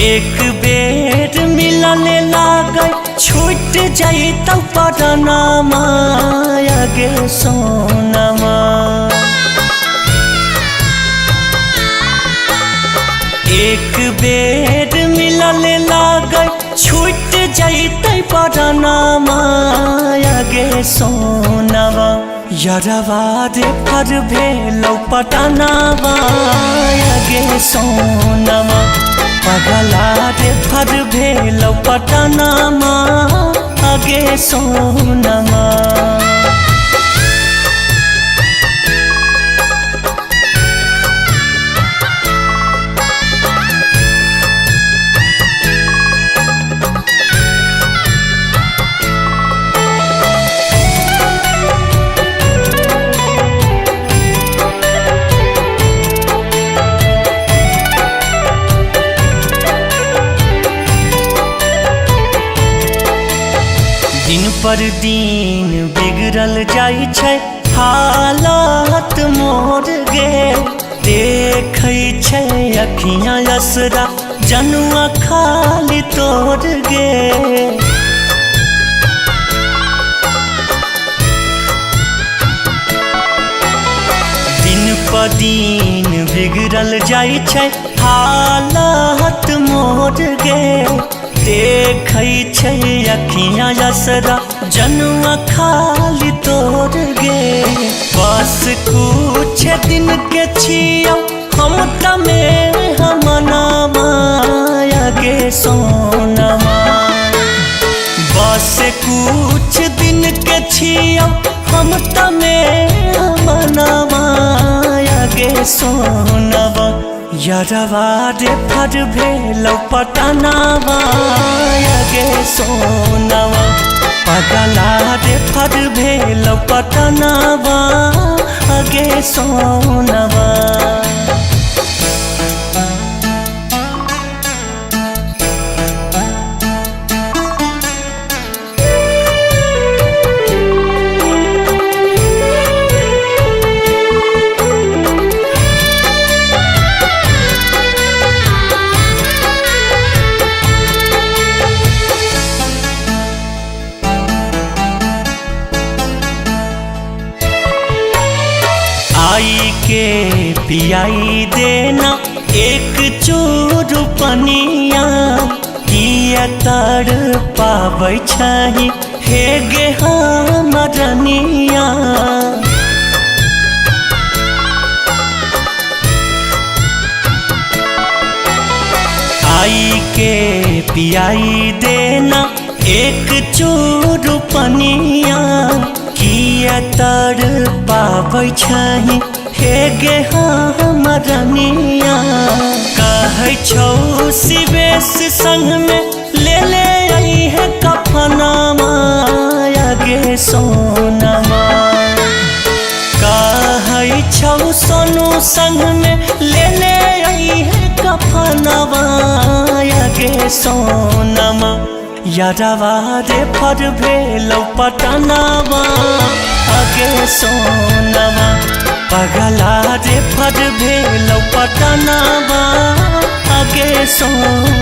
एक बेर मिलने लागे छूट जाइत परानमा गे सोनमा। एक बेर मिलने लागे छूट जाइत परानमा गे सोनमा। यरवा रे फर भेलौ पटनावा गे सोनमा। पगला रे फर भेलौ पटनामा गे सोनमा। दिन पर दिन बिगड़ल जाइ छै हालत मोर गे। देखै छै अखियाँ असरा जनुआ खाली तोर गे। दिन पर दिन बिगड़ल जाइ छै हालत मोर गे। देखै छै अखियाँ असरा जनुआ खाली तोर गे। बस कुछ दिन के छियौ हम तमे हमनामा गे सोनमा। बस कुछ दिन के छियौ हम तमे हमनामा गे सोनमा। यरवा रे फर भेलौ पटनावा गे सोनमा। पगला रे फर भेलौ पटनावा गे सोनमा। आई के पियाई देना एक चूर पनिया। किया तड़ पाबै छही हे गे हमरनिया। आई के पियाई देना एक चूर पनिया। किया तड़ पाबै छही हे गे हमरनिया। कहै छौ शिवेश संग में ले आई है कफनामा गे सोनमा। कहै छौ सोनू संग में ले आई है कफनामा गे सोनमा। यरवा रे फर भेलौ पटनावा गे सोनमा। पगला रे फर भेलौ पटनावा गे सोनमा।